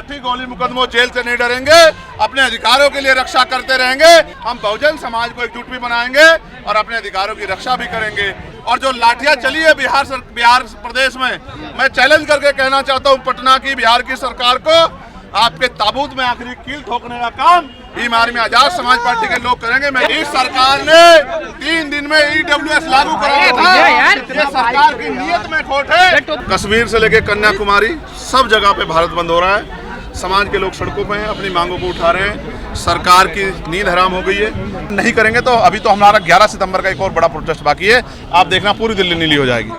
लाठी गोली मुकदमों जेल से नहीं डरेंगे, अपने अधिकारों के लिए रक्षा करते रहेंगे। हम बहुजन समाज को एकजुट भी बनाएंगे और अपने अधिकारों की रक्षा भी करेंगे। और जो लाठियां चली है बिहार प्रदेश में, मैं चैलेंज करके कहना चाहता हूं पटना की बिहार की सरकार को, आपके ताबूत में आखिरी कील ठोकने का काम बीमारी में आजाद समाज पार्टी के लोग करेंगे। मैं इस सरकार ने 3 दिन में EWS लागू कराया था, ये सरकार की नीयत में खोट है। कश्मीर से लेकर कन्याकुमारी सब जगह पे भारत बंद हो रहा है। समाज के लोग सड़कों पे हैं, अपनी मांगों को उठा रहे हैं। सरकार की नींद हराम हो गई है। नहीं करेंगे तो अभी तो हमारा 11 सितंबर का एक और बड़ा प्रोटेस्ट बाकी है, आप देखना पूरी दिल्ली नीली हो जाएगी।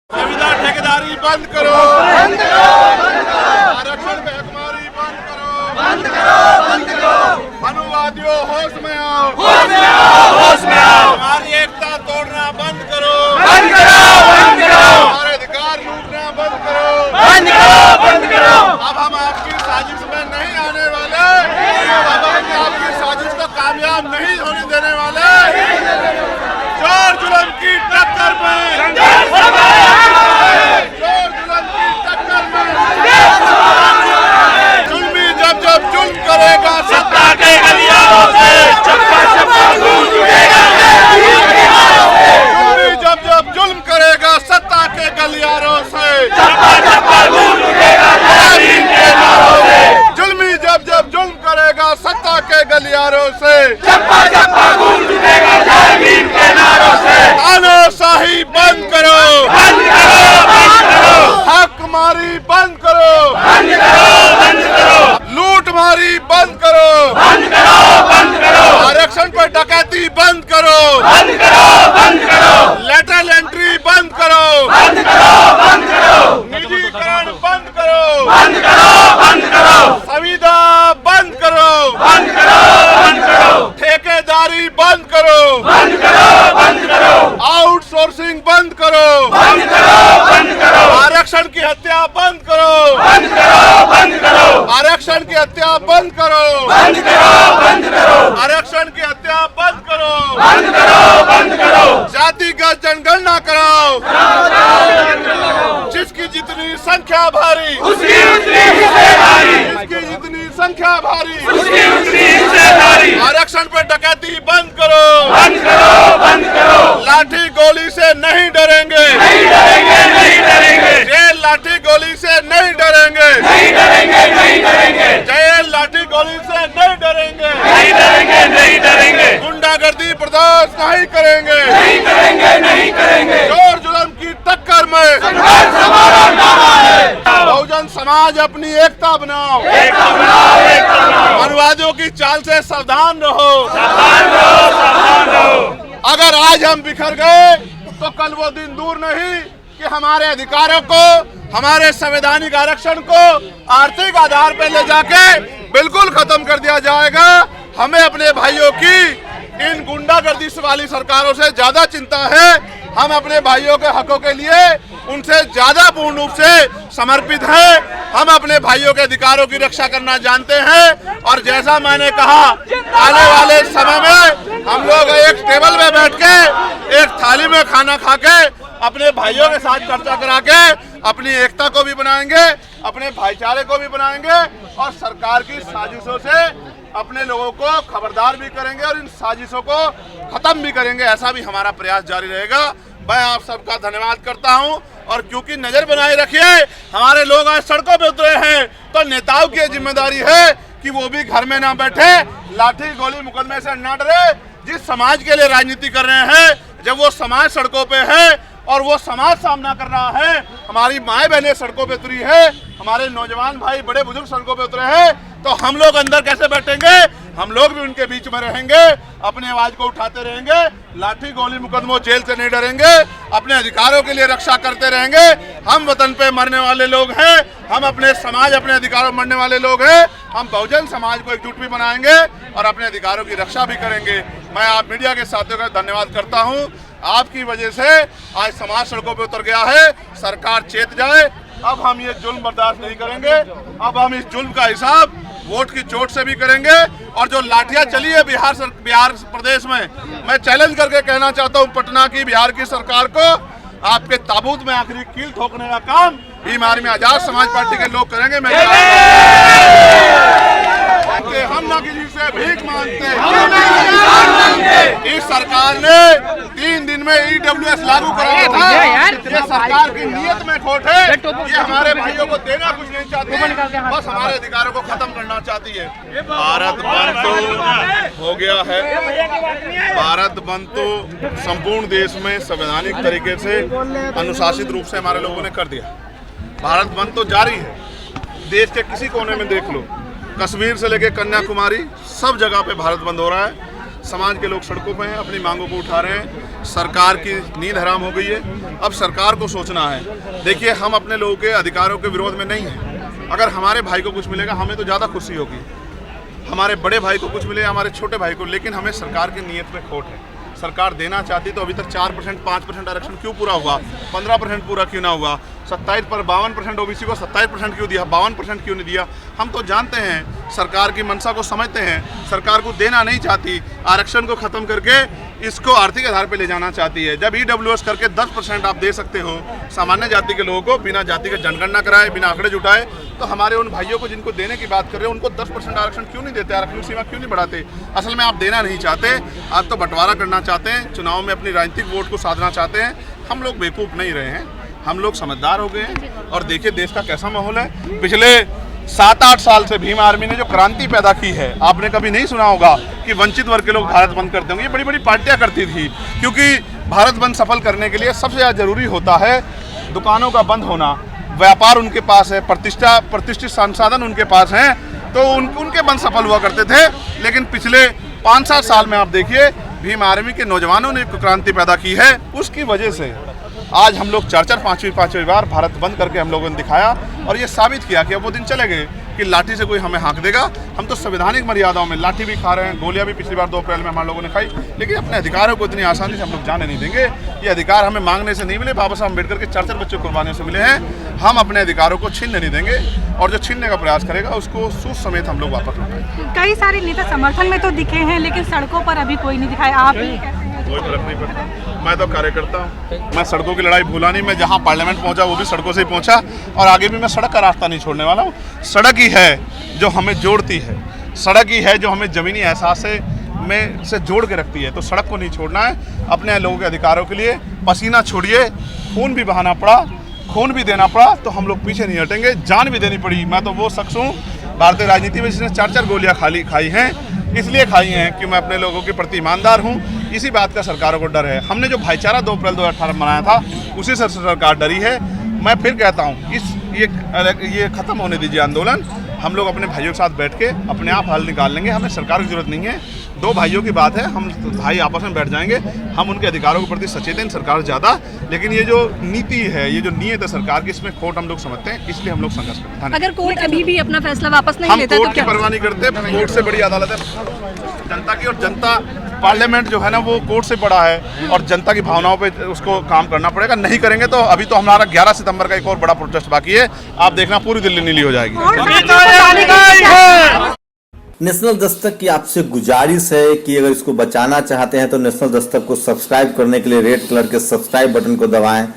संविदा ठेकेदारी बंद करो, आरक्षण पे हकमारी बंद करो, अनुवादियों होश में आओ, हमारी एकता तोड़ना बंद करो, हमारे अधिकार लूटना बंद करो। अब हम आपकी साजिश में नहीं आने वाले, अब हम आपकी साजिश को कामयाब नहीं होने देने वाले। जोर जुल्म की टक्कर में, जुल्मी जब जब जुल्म करेगा सत्ता के गलियारों से, चप्पा चप्पा गूंज उठेगा। जुल्मी जब जब जुल्म करेगा सत्ता के गलियारों से, चप्पा चप्पा गूंज उठेगा जय भीम के नारों से। जुल्मी जब जब जुल्म करेगा सत्ता के गलियारों से, चप्पा चप्पा गूंज उठेगा जय भीम के नारों से। तानाशाही बंद करो, हकमारी बंद करो, लूट मारी बंद करो, आरक्षण पर डकैती बंद करो, लेटरल एंट्री बंद करो, निजीकरण बंद करो, संविदा बंद करो, ठेकेदारी बंद करो, आउटसोर्सिंग बंद करो, आरक्षण की हत्या बंद करो, आरक्षण की हत्या बंद करो, आरक्षण की हत्या बंद करो, जातिगत जनगणना कराओ, जिसकी जितनी संख्या भारी, जिसकी जितनी संख्या भारी, आरक्षण पर डकैती बंद करो, लाठी गोली से नहीं डरेंगे, जेल लाठी गोली से नहीं डरेंगे, जेल लाठी गोली से नहीं डरेंगे, गुंडागर्दी बर्दाश्त नहीं करेंगे, जोर जुल्म की टक्कर में बहुजन समाज अपनी एकता बनाओ, मनवादियों की चाल से सावधान रहो। अगर आज हम बिखर गए तो कल वो दिन दूर नहीं कि हमारे अधिकारों को, हमारे संवैधानिक आरक्षण को आर्थिक आधार पर ले जाके बिल्कुल खत्म कर दिया जाएगा। हमें अपने भाइयों की इन गुंडागर्दी वाली सरकारों से ज्यादा चिंता है। हम अपने भाइयों के हकों के लिए उनसे ज्यादा पूर्ण रूप से समर्पित हैं। हम अपने भाइयों के अधिकारों की रक्षा करना जानते हैं और जैसा मैंने कहा, आने वाले समय में हम लोग एक टेबल में बैठ के, एक थाली में खाना खा के, अपने भाइयों के साथ चर्चा करा के अपनी एकता को भी बनाएंगे, अपने भाईचारे को भी बनाएंगे और सरकार की साजिशों से अपने लोगों को खबरदार भी करेंगे और इन साजिशों को खत्म भी करेंगे। ऐसा भी हमारा प्रयास जारी रहेगा। मैं आप सबका धन्यवाद करता हूं और क्योंकि नजर बनाए रखिए, हमारे लोग आज सड़कों पे उतरे हैं तो नेताओं की जिम्मेदारी है कि वो भी घर में ना बैठे, लाठी गोली मुकदमे से ना डरे। जिस समाज के लिए राजनीति कर रहे हैं, जब वो समाज सड़कों पे है और वो समाज सामना कर रहा है, हमारी माए बहनें सड़कों पे उतरी है, हमारे नौजवान भाई बड़े बुजुर्ग सड़कों पे उतरे हैं, तो हम लोग अंदर कैसे बैठेंगे? हम लोग भी उनके बीच में रहेंगे, अपनी आवाज को उठाते रहेंगे, लाठी गोली मुकदमों जेल से नहीं डरेंगे, अपने अधिकारों के लिए रक्षा करते रहेंगे। हम वतन पे मरने वाले लोग हैं, हम अपने समाज, अपने अधिकारों में मरने वाले लोग हैं। हम बहुजन समाज को एकजुट भी बनाएंगे और अपने अधिकारों की रक्षा भी करेंगे। मैं आप मीडिया के साथियों का धन्यवाद करता हूं। आपकी वजह से आज समाज सड़कों पे उतर गया है। सरकार चेत जाए, अब हम ये जुल्म बर्दाश्त नहीं करेंगे। अब हम इस जुल्म का हिसाब वोट की चोट से भी करेंगे। और जो लाठियां चली है बिहार प्रदेश में, मैं चैलेंज करके कहना चाहता हूं पटना की बिहार की सरकार को, आपके ताबूत में आखिरी कील ठोकने का काम भीम आर्मी आजाद समाज पार्टी के लोग करेंगे। मैं हम ना किसी से भीख मांगते। इस सरकार ने 3 दिन में EWS लागू कराया था। ये सरकार की नीयत में खोट है। ये हमारे भाइयों को देना कुछ नहीं चाहती, बस हमारे अधिकारों को खत्म करना चाहती है। भारत बंद तो हो गया है। भारत बंद तो संपूर्ण देश में संवैधानिक तरीके से अनुशासित रूप से हमारे लोगों ने कर दिया। भारत बंद तो जारी है। देश के किसी कोने में देख लो, कश्मीर से लेकर कन्याकुमारी सब जगह पे भारत बंद हो रहा है। समाज के लोग सड़कों पे हैं, अपनी मांगों को उठा रहे हैं। सरकार की नींद हराम हो गई है। अब सरकार को सोचना है। देखिए, हम अपने लोगों के अधिकारों के विरोध में नहीं हैं। अगर हमारे भाई को कुछ मिलेगा हमें तो ज़्यादा खुशी होगी, हमारे बड़े भाई को कुछ मिले, हमारे छोटे भाई को, लेकिन हमें सरकार की नीयत में खोट है। सरकार देना चाहती तो अभी तक 4% 5% आरक्षण क्यों पूरा हुआ, 15% पूरा क्यों ना हुआ, 27 पर 52% ओबीसी को 27% क्यों दिया, 52% क्यों नहीं दिया। हम तो जानते हैं, सरकार की मंशा को समझते हैं। सरकार को देना नहीं चाहती, आरक्षण को ख़त्म करके इसको आर्थिक आधार पर ले जाना चाहती है। जब EWS करके 10% आप दे सकते हो सामान्य जाति के लोगों को, बिना जाति का जनगणना कराए, बिना आंकड़े जुटाए, तो हमारे उन भाइयों को जिनको देने की बात कर रहे हो उनको 10% आरक्षण क्यों नहीं देते, आरक्षण सीमा क्यों नहीं बढ़ाते। असल में आप देना नहीं चाहते, आप तो बंटवारा करना चाहते हैं, चुनाव में अपनी राजनीतिक वोट को साधना चाहते हैं। हम लोग बेवकूफ़ नहीं रहे हैं, हम लोग समझदार हो गए हैं। और देखिए देश का कैसा माहौल है। पिछले 7-8 साल से भीम आर्मी ने जो क्रांति पैदा की है, आपने कभी नहीं सुना होगा कि वंचित वर्ग के लोग भारत बंद करते होंगे। ये बड़ी बड़ी पार्टियां करती थी, क्योंकि भारत बंद सफल करने के लिए सबसे ज़्यादा जरूरी होता है दुकानों का बंद होना। व्यापार उनके पास है, प्रतिष्ठित संसाधन उनके पास हैं, तो उनके बंद सफल हुआ करते थे। लेकिन पिछले 5-7 साल में आप देखिए भीम आर्मी के नौजवानों ने क्रांति पैदा की है। उसकी वजह से आज हम लोग 4-4, 5वीं बार भारत बंद करके हम लोगों ने दिखाया और ये साबित किया कि अब वो दिन चले गए कि लाठी से कोई हमें हाँक देगा। हम तो संवैधानिक मर्यादाओं में लाठी भी खा रहे हैं, गोलियां भी पिछली बार 2 अप्रैल में हमारे लोगों ने खाई, लेकिन अपने अधिकारों को इतनी आसानी से हम लोग जाने नहीं देंगे। ये अधिकार हमें मांगने से नहीं मिले, बाबा साहब अम्बेडकर के 4-4 बच्चों कुर्बानियों से मिले हैं। हम अपने अधिकारों को छीनने नहीं देंगे, और जो छीनने का प्रयास करेगा उसको सूद समेत हम लोग वापस लौटाएंगे। कई सारे नेता समर्थन में तो दिखे हैं, लेकिन सड़कों पर अभी कोई नहीं दिखाया। आप कोई फर्क नहीं पड़ता। मैं तो कार्यकर्ता हूँ, मैं सड़कों की लड़ाई भूला नहीं। मैं जहाँ पार्लियामेंट पहुँचा वो भी सड़कों से ही पहुँचा, और आगे भी मैं सड़क का रास्ता नहीं छोड़ने वाला हूँ। सड़क ही है जो हमें जोड़ती है, सड़क ही है जो हमें ज़मीनी एहसास में से जोड़ के रखती है। तो सड़क को नहीं छोड़ना है। अपने लोगों के अधिकारों के लिए पसीना छोड़िए, खून भी बहाना पड़ा, खून भी देना पड़ा, तो हम लोग पीछे नहीं हटेंगे। जान भी देनी पड़ी। मैं तो वो शख्स हूँ भारतीय राजनीति में जिसने 4-4 गोलियाँ खाई हैं। इसलिए खाई हैं कि मैं अपने लोगों के प्रति ईमानदार हूँ। इसी बात का सरकारों को डर है। हमने जो भाईचारा 2 अप्रैल 2018 में मनाया था, उसी से सरकार डरी है। मैं फिर कहता हूँ, ये ख़त्म होने दीजिए आंदोलन। हम लोग अपने भाइयों के साथ बैठ के अपने आप हल निकाल लेंगे। हमें सरकार की जरूरत नहीं है। 2 भाइयों की बात है, हम भाई आपस में बैठ जाएंगे। हम उनके अधिकारों के प्रति सचेत हैं, सरकार ज़्यादा। लेकिन ये जो नीति है, ये जो नीयत है सरकार की, इसमें खोट हम लोग समझते हैं, इसलिए हम लोग संघर्ष करते हैं। अगर कोर्ट अभी भी अपना फैसला वापस नहीं लेता तो कोर्ट की परवाह नहीं करते। कोर्ट से बड़ी अदालत है जनता की, और जनता पार्लियामेंट जो है ना वो कोर्ट से बड़ा है, और जनता की भावनाओं पे उसको काम करना पड़ेगा। नहीं करेंगे तो अभी तो हमारा 11 सितंबर का एक और बड़ा प्रोटेस्ट बाकी है। आप देखना पूरी दिल्ली नीली हो जाएगी। नेशनल दस्तक की आपसे गुजारिश है कि अगर इसको बचाना चाहते हैं तो नेशनल दस्तक को सब्सक्राइब करने के लिए रेड कलर के सब्सक्राइब बटन को दबाएं,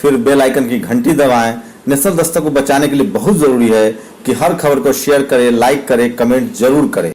फिर बेल आइकन की घंटी दबाएं। नेशनल दस्तक को बचाने के लिए बहुत जरूरी है कि हर खबर को शेयर करें, लाइक करें, कमेंट जरूर करें।